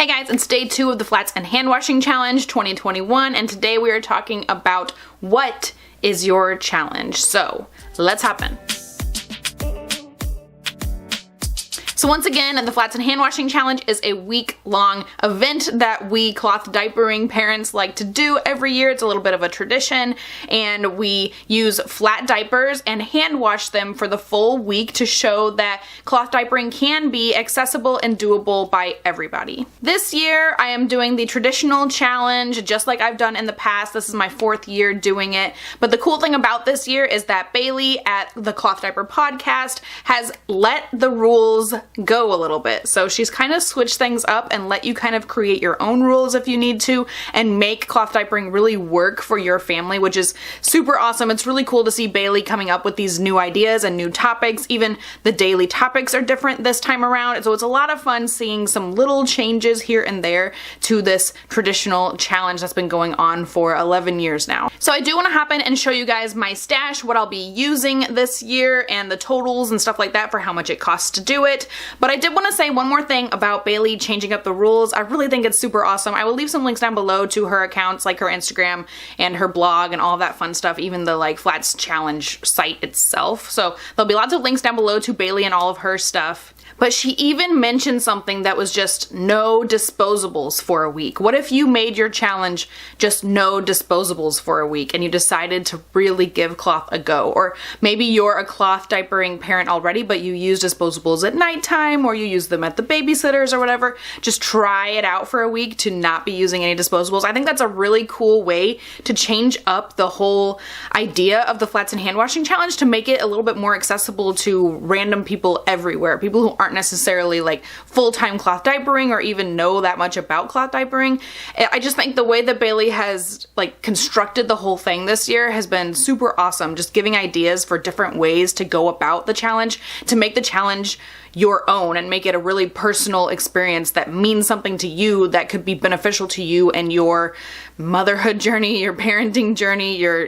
Hey guys, it's day 2 of the Flats and Hand Washing Challenge 2021, and today we are talking about what is your challenge. So let's hop in. So once again, the Flats and Hand Washing Challenge is a week-long event that we cloth diapering parents like to do every year. It's a little bit of a tradition, and we use flat diapers and hand wash them for the full week to show that cloth diapering can be accessible and doable by everybody. This year, I am doing the traditional challenge just like I've done in the past. This is my 4th year doing it, but the cool thing about this year is that Bailey at the Cloth Diaper podcast has let the rules go a little bit. So she's kind of switched things up and let you kind of create your own rules if you need to and make cloth diapering really work for your family, which is super awesome. It's really cool to see Bailey coming up with these new ideas and new topics. Even the daily topics are different this time around. So it's a lot of fun seeing some little changes here and there to this traditional challenge that's been going on for 11 years now. So I do want to hop in and show you guys my stash, what I'll be using this year, and the totals and stuff like that for how much it costs to do it. But I did want to say one more thing about Bailey changing up the rules. I really think it's super awesome. I will leave some links down below to her accounts, like her Instagram and her blog and all of that fun stuff, even the like Flats Challenge site itself. So there'll be lots of links down below to Bailey and all of her stuff. But she even mentioned something that was just no disposables for a week. What if you made your challenge just no disposables for a week and you decided to really give cloth a go? Or maybe you're a cloth diapering parent already, but you use disposables at nighttime or you use them at the babysitters or whatever. Just try it out for a week to not be using any disposables. I think that's a really cool way to change up the whole idea of the Flats and Hand Washing Challenge to make it a little bit more accessible to random people everywhere. People who aren't necessarily like full-time cloth diapering or even know that much about cloth diapering. I just think the way that Bailey has like constructed the whole thing this year has been super awesome. Just giving ideas for different ways to go about the challenge, to make the challenge your own and make it a really personal experience that means something to you, that could be beneficial to you and your motherhood journey, your parenting journey, your,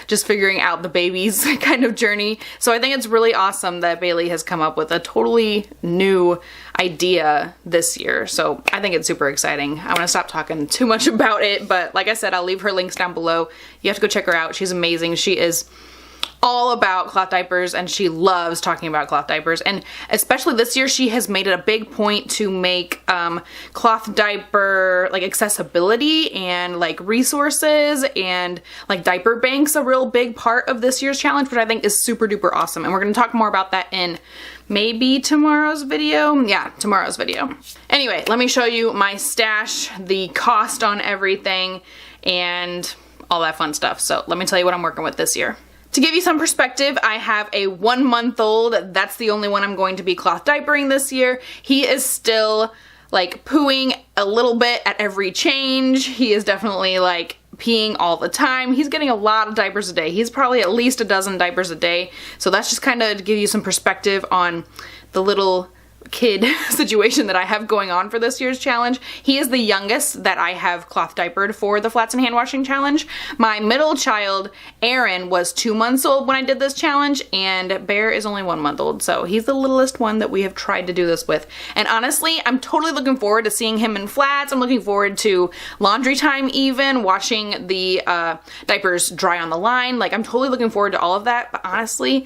just figuring out the babies kind of journey. So I think it's really awesome that Bailey has come up with a totally new idea this year. So I think it's super exciting. I'm gonna stop talking too much about it, but like I said, I'll leave her links down below. You have to go check her out. She's amazing. She is all about cloth diapers and she loves talking about cloth diapers, and especially this year she has made it a big point to make cloth diaper like accessibility and like resources and like diaper banks a real big part of this year's challenge, which I think is super duper awesome. And we're going to talk more about that in maybe tomorrow's video. Yeah, tomorrow's video. Anyway, let me show you my stash, the cost on everything, and all that fun stuff. So let me tell you what I'm working with this year. To give you some perspective, I have a 1-month-old. That's the only one I'm going to be cloth diapering this year. He is still like pooing a little bit at every change. He is definitely like peeing all the time. He's getting a lot of diapers a day. He's probably at least a dozen diapers a day. So that's just kind of to give you some perspective on the little kid situation that I have going on for this year's challenge. He is the youngest that I have cloth diapered for the Flats and Hand Washing Challenge. My middle child, Aaron, was 2 months old when I did this challenge, and Bear is only 1 month old, so he's the littlest one that we have tried to do this with. And honestly, I'm totally looking forward to seeing him in flats. I'm looking forward to laundry time even, washing the diapers dry on the line. Like, I'm totally looking forward to all of that, but honestly,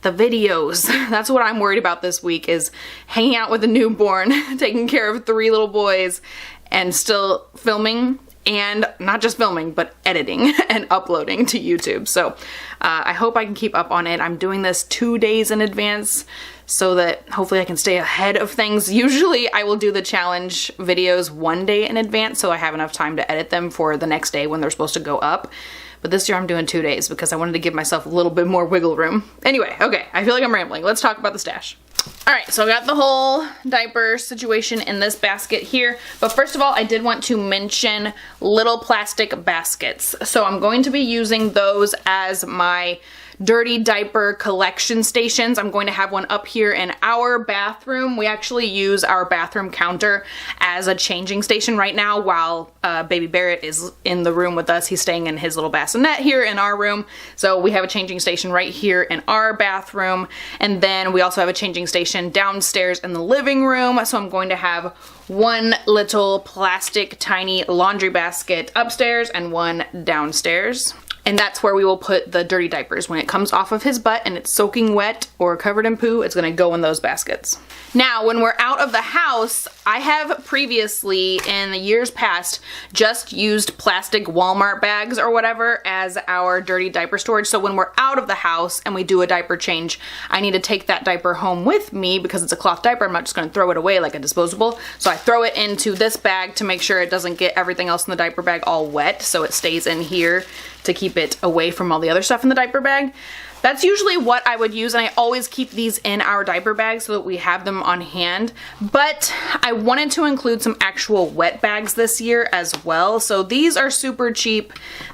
the videos, that's what I'm worried about this week, is hanging out with a newborn, taking care of 3 little boys, and still filming, and not just filming, but editing and uploading to YouTube. So I hope I can keep up on it. I'm doing this 2 days in advance so that hopefully I can stay ahead of things. Usually I will do the challenge videos 1 day in advance so I have enough time to edit them for the next day when they're supposed to go up. But this year I'm doing 2 days because I wanted to give myself a little bit more wiggle room. Anyway, okay, I feel like I'm rambling. Let's talk about the stash. Alright, so I got the whole diaper situation in this basket here. But first of all, I did want to mention little plastic baskets. So I'm going to be using those as my dirty diaper collection stations. I'm going to have one up here in our bathroom. We actually use our bathroom counter as a changing station right now while baby Barrett is in the room with us. He's staying in his little bassinet here in our room. So we have a changing station right here in our bathroom. And then we also have a changing station downstairs in the living room. So I'm going to have one little plastic tiny laundry basket upstairs and one downstairs. And that's where we will put the dirty diapers. When it comes off of his butt and it's soaking wet or covered in poo, it's gonna go in those baskets. Now, when we're out of the house, I have previously, in the years past, just used plastic Walmart bags or whatever as our dirty diaper storage. So when we're out of the house and we do a diaper change, I need to take that diaper home with me because it's a cloth diaper. I'm not just gonna throw it away like a disposable. So I throw it into this bag to make sure it doesn't get everything else in the diaper bag all wet, so it stays in here to keep it away from all the other stuff in the diaper bag. That's usually what I would use, and I always keep these in our diaper bag so that we have them on hand. But I wanted to include some actual wet bags this year as well. So these are super cheap.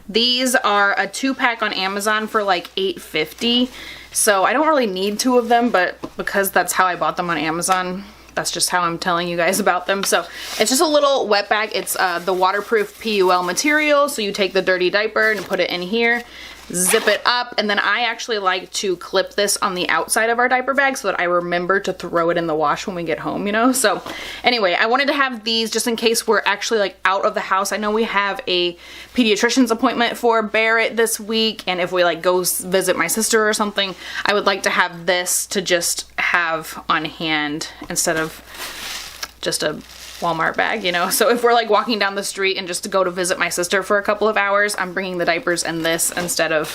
These are a 2-pack on Amazon for like $8.50. So I don't really need 2 of them, but because that's how I bought them on Amazon, that's just how I'm telling you guys about them. So it's just a little wet bag. It's the waterproof PUL material. So you take the dirty diaper and put it in here, zip it up, and then I actually like to clip this on the outside of our diaper bag so that I remember to throw it in the wash when we get home, you know? So anyway, I wanted to have these just in case we're actually like out of the house. I know we have a pediatrician's appointment for Barrett this week, and if we like go visit my sister or something, I would like to have this to just have on hand instead of just a Walmart bag, you know? So if we're like walking down the street and just to go to visit my sister for a couple of hours, I'm bringing the diapers and this instead of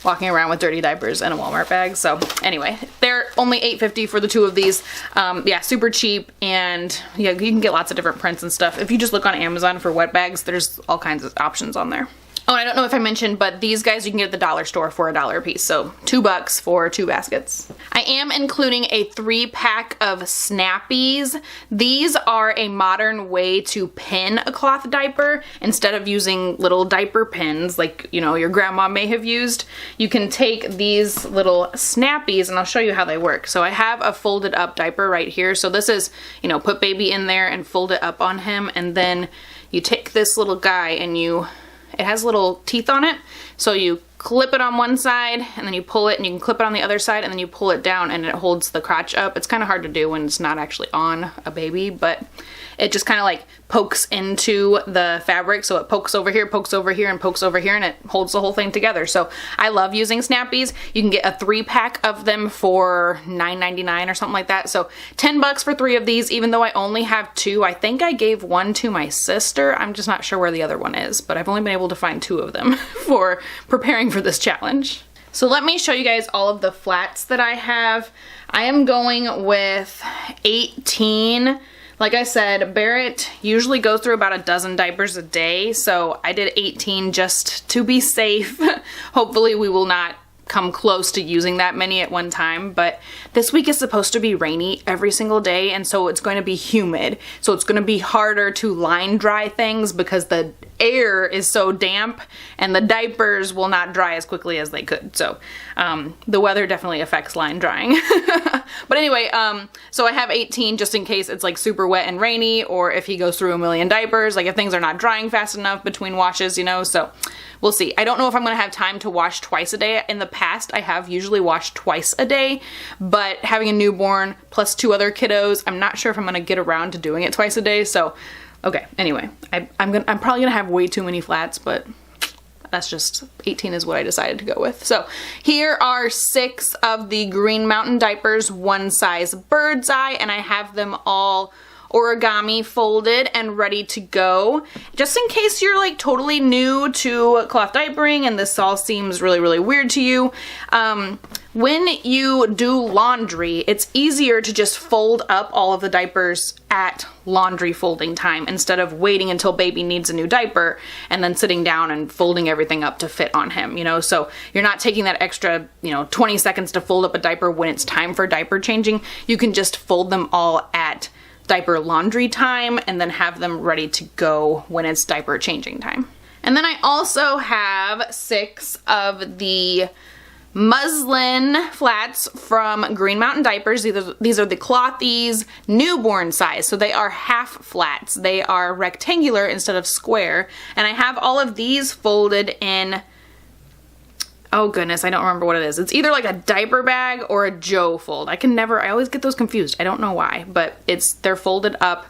walking around with dirty diapers in a Walmart bag. So anyway, they're only $8.50 for the 2 of these. Yeah, super cheap, and yeah, you can get lots of different prints and stuff. If you just look on Amazon for wet bags, there's all kinds of options on there. Oh, and I don't know if I mentioned, but these guys you can get at the dollar store for $1 a piece. So $2 for 2 baskets. I am including a 3-pack of snappies. These are a modern way to pin a cloth diaper instead of using little diaper pins like, you know, your grandma may have used. You can take these little snappies, and I'll show you how they work. So I have a folded up diaper right here. So this is, you know, put baby in there and fold it up on him, and then you take this little guy and it has little teeth on it, so you clip it on one side and then you pull it, and you can clip it on the other side and then you pull it down and it holds the crotch up. It's kind of hard to do when it's not actually on a baby, but it just kind of like pokes into the fabric, so it pokes over here, and pokes over here, and it holds the whole thing together. So I love using snappies. You can get a 3-pack of them for $9.99 or something like that. So $10 for 3 of these, even though I only have 2. I think I gave one to my sister. I'm just not sure where the other one is, but I've only been able to find 2 of them for preparing for this challenge. So let me show you guys all of the flats that I have. I am going with 18. Like I said, Barrett usually goes through about a dozen diapers a day, so I did 18 just to be safe. Hopefully we will not come close to using that many at one time, but this week is supposed to be rainy every single day, and so it's going to be humid. So it's going to be harder to line dry things because the air is so damp and the diapers will not dry as quickly as they could. So the weather definitely affects line drying. But anyway, so I have 18 just in case it's like super wet and rainy, or if he goes through a million diapers, like if things are not drying fast enough between washes, you know, so we'll see. I don't know if I'm gonna have time to wash twice a day. In the past, I have usually washed twice a day, but having a newborn plus 2 other kiddos, I'm not sure if I'm gonna get around to doing it twice a day. So, okay, anyway, I'm probably gonna have way too many flats, but that's just 18 is what I decided to go with. So here are 6 of the Green Mountain diapers, one size bird's eye, and I have them all origami folded and ready to go. Just in case you're like totally new to cloth diapering and this all seems really, really weird to you, when you do laundry, it's easier to just fold up all of the diapers at laundry folding time instead of waiting until baby needs a new diaper and then sitting down and folding everything up to fit on him, you know? So you're not taking that extra, 20 seconds to fold up a diaper when it's time for diaper changing. You can just fold them all at diaper laundry time and then have them ready to go when it's diaper changing time. And then I also have 6 of the muslin flats from Green Mountain Diapers. These are the Clothies newborn size. So they are half flats. They are rectangular instead of square. And I have all of these folded in, oh goodness, I don't remember what it is. It's either like a diaper bag or a Joe fold. I always get those confused. I don't know why, but they're folded up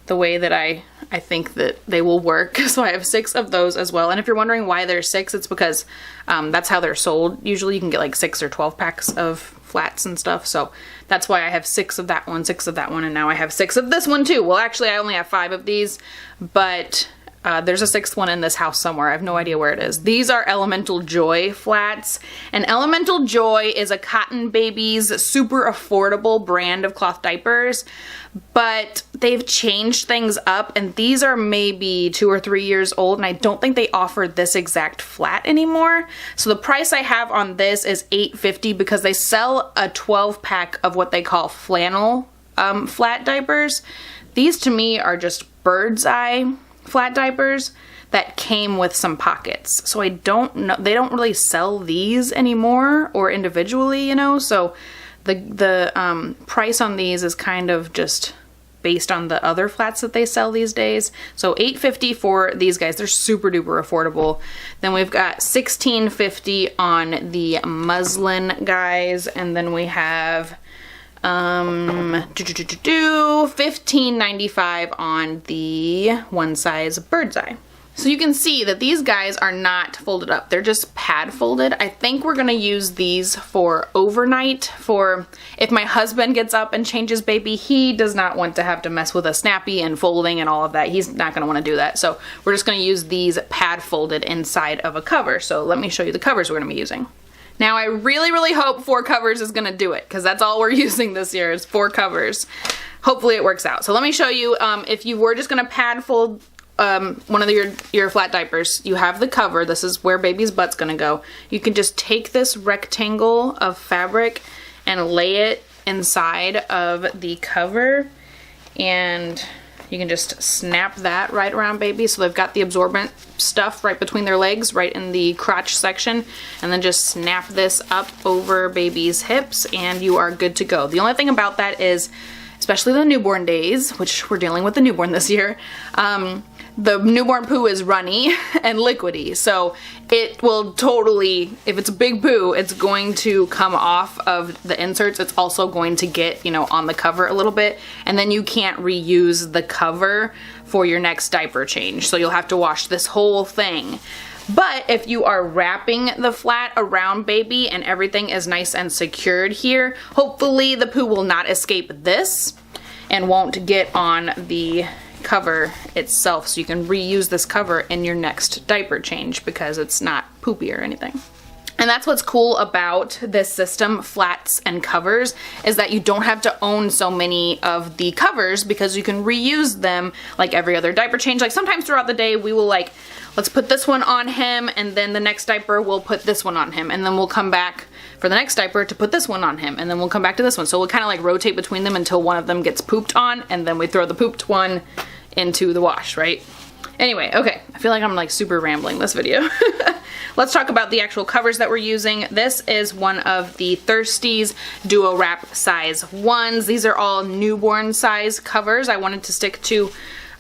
the way that I think that they will work. So I have 6 of those as well. And if you're wondering why there's 6, it's because that's how they're sold. Usually you can get like 6 or 12 packs of flats and stuff. So that's why I have 6 of that one, 6 of that one, and now I have 6 of this one too. Well, actually I only have 5 of these, but there's a 6th one in this house somewhere. I have no idea where it is. These are Elemental Joy flats. And Elemental Joy is a Cotton Babies super affordable brand of cloth diapers, but they've changed things up, and these are maybe 2 or 3 years old, and I don't think they offer this exact flat anymore. So the price I have on this is $8.50 because they sell a 12 pack of what they call flannel flat diapers. These to me are just bird's eye flat diapers that came with some pockets. So I don't know, they don't really sell these anymore or individually, you know, so the price on these is kind of just based on the other flats that they sell these days. So $8.50 for these guys. They're super duper affordable. Then we've got $16.50 on the muslin guys, and then we have $15.95 on the one size bird's eye. So you can see that these guys are not folded up. They're just pad folded. I think we're gonna use these for overnight, for if my husband gets up and changes baby, he does not want to have to mess with a snappy and folding and all of that. He's not gonna wanna do that. So we're just gonna use these pad folded inside of a cover. So let me show you the covers we're gonna be using. Now I really, really hope 4 covers is gonna do it, because that's all we're using this year is 4 covers. Hopefully it works out. So let me show you, if you were just gonna pad fold one of your flat diapers, you have the cover. This is where baby's butt's gonna go. You can just take this rectangle of fabric and lay it inside of the cover, and you can just snap that right around baby. So they've got the absorbent stuff right between their legs, right in the crotch section, and then just snap this up over baby's hips and you are good to go. The only thing about that is, especially the newborn days, which we're dealing with the newborn this year, the newborn poo is runny and liquidy, so it will totally, if it's a big poo, it's going to come off of the inserts. It's also going to get, you know, on the cover a little bit, and then you can't reuse the cover for your next diaper change, so you'll have to wash this whole thing. But if you are wrapping the flat around baby and everything is nice and secured here, hopefully the poo will not escape this and won't get on the cover itself, so you can reuse this cover in your next diaper change because it's not poopy or anything. And that's what's cool about this system, flats and covers, is that you don't have to own so many of the covers because you can reuse them like every other diaper change. Like sometimes throughout the day we will like, let's put this one on him, and then the next diaper we'll put this one on him, and then we'll come back for the next diaper to put this one on him, and then we'll come back to this one. So we'll kind of like rotate between them until one of them gets pooped on, and then we throw the pooped one into the wash, right? Anyway, okay, I feel like I'm like super rambling this video. Let's talk about the actual covers that we're using. This is one of the Thirsties Duo Wrap size 1s. These are all newborn size covers. I wanted to stick to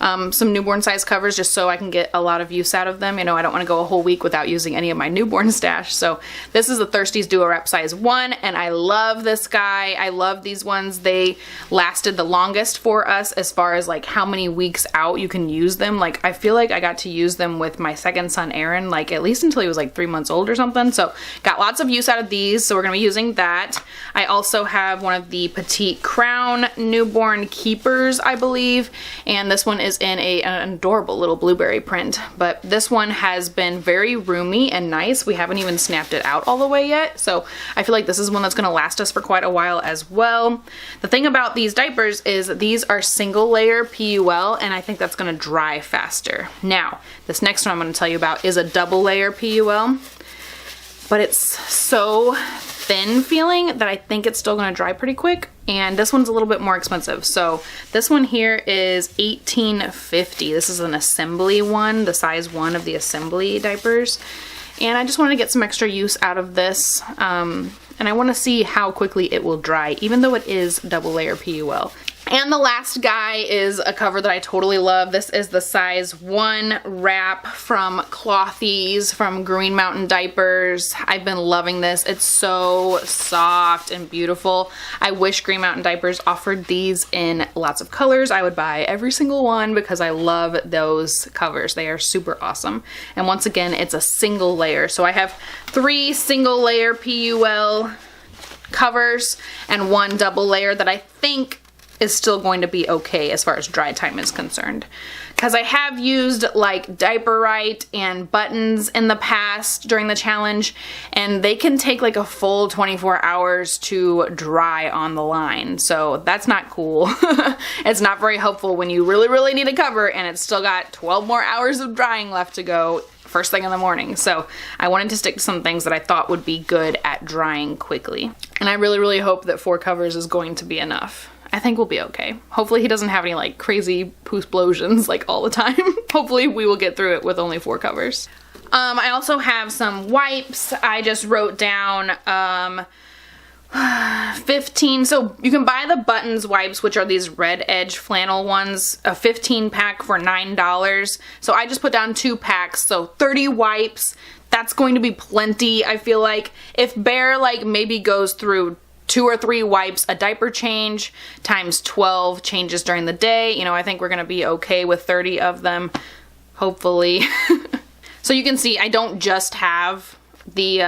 some newborn size covers just so I can get a lot of use out of them. You know, I don't want to go a whole week without using any of my newborn stash. So this is the Thirsties Duo Wrap size 1, and I love this guy. I love these ones. They lasted the longest for us as far as like how many weeks out you can use them. Like I feel like I got to use them with my second son Aaron, like at least until he was like 3 months old or something. So got lots of use out of these, so we're gonna be using that. I also have one of the Petite Crown newborn keepers, I believe, and this one is in an adorable little blueberry print, but this one has been very roomy and nice. We haven't even snapped it out all the way yet, so I feel like this is one that's gonna last us for quite a while as well. The thing about these diapers is these are single layer PUL, and I think that's gonna dry faster. Now, this next one I'm gonna tell you about is a double layer PUL, but it's so thin feeling that I think it's still gonna dry pretty quick, and this one's a little bit more expensive. So this one here is $18.50. This is an assembly one, the size 1 of the assembly diapers, And I just wanted to get some extra use out of this. And I want to see how quickly it will dry, even though it is double layer PUL. And the last guy is a cover that I totally love. This is the size 1 wrap from Clothies from Green Mountain Diapers. I've been loving this. It's so soft and beautiful. I wish Green Mountain Diapers offered these in lots of colors. I would buy every single one because I love those covers. They are super awesome. And once again, it's a single layer. So I have 3 single layer PUL covers and 1 double layer that I think is still going to be okay as far as dry time is concerned. Because I have used like Diaper Right and buttons in the past during the challenge, and they can take like a full 24 hours to dry on the line. So that's not cool. It's not very helpful when you really need a cover and it's still got 12 more hours of drying left to go first thing in the morning. So I wanted to stick to some things that I thought would be good at drying quickly. And I really hope that 4 covers is going to be enough. I think we'll be okay. Hopefully he doesn't have any like crazy poo-splosions like all the time. Hopefully we will get through it with only 4 covers. I also have some wipes. I just wrote down 15. So you can buy the buttons wipes, which are these red edge flannel ones, a 15 pack for $9. So I just put down 2 packs, so 30 wipes. That's going to be plenty. I feel like if Bear like maybe goes through 2 or 3 wipes a diaper change times 12 changes during the day, you know, I think we're gonna be okay with 30 of them, hopefully. So you can see I don't just have the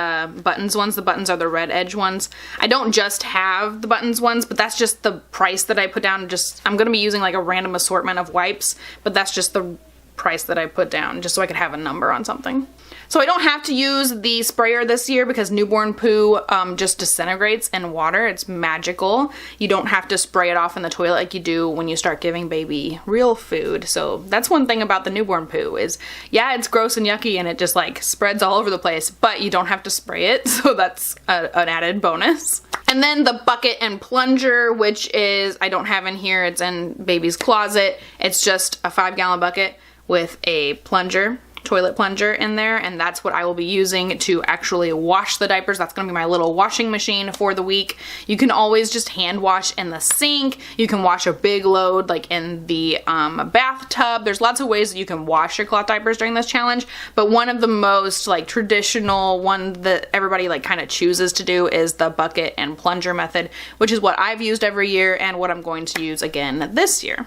buttons ones. The buttons are the red edge ones. I don't just have the buttons ones, but that's just the price that I put down. I'm gonna be using like a random assortment of wipes, but that's just the price that I put down just so I could have a number on something. So I don't have to use the sprayer this year because newborn poo just disintegrates in water. It's magical. You don't have to spray it off in the toilet like you do when you start giving baby real food. So that's one thing about the newborn poo is, yeah, it's gross and yucky and it just like spreads all over the place, but you don't have to spray it. So that's an added bonus. And then the bucket and plunger, which is, I don't have in here, it's in baby's closet. It's just a 5-gallon bucket with a plunger, toilet plunger in there, and that's what I will be using to actually wash the diapers. That's gonna be my little washing machine for the week. You can always just hand wash in the sink. You can wash a big load like in the bathtub. There's lots of ways that you can wash your cloth diapers during this challenge, but one of the most like traditional one that everybody like kind of chooses to do is the bucket and plunger method, which is what I've used every year and what I'm going to use again this year.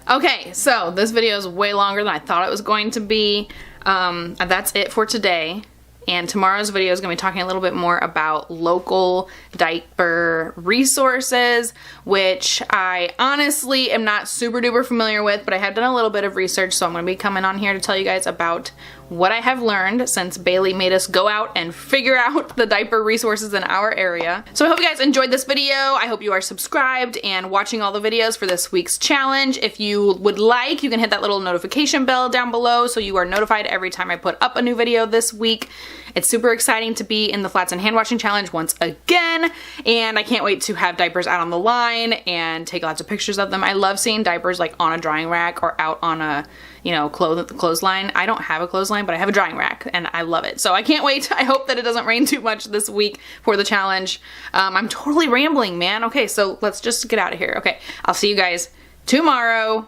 Okay, so this video is way longer than I thought it was going to be. That's it for today. And tomorrow's video is going to be talking a little bit more about local diaper resources, which I honestly am not super duper familiar with, but I have done a little bit of research, so I'm going to be coming on here to tell you guys about what I have learned since Bailey made us go out and figure out the diaper resources in our area. So I hope you guys enjoyed this video. I hope you are subscribed and watching all the videos for this week's challenge. If you would like, you can hit that little notification bell down below so you are notified every time I put up a new video this week. It's super exciting to be in the Flats and Hand Washing Challenge once again, and I can't wait to have diapers out on the line and take lots of pictures of them. I love seeing diapers like on a drying rack or out on a, you know, clothesline. I don't have a clothesline, but I have a drying rack and I love it. So I can't wait. I hope that it doesn't rain too much this week for the challenge. I'm totally rambling, man. Okay, so let's just get out of here. Okay, I'll see you guys tomorrow.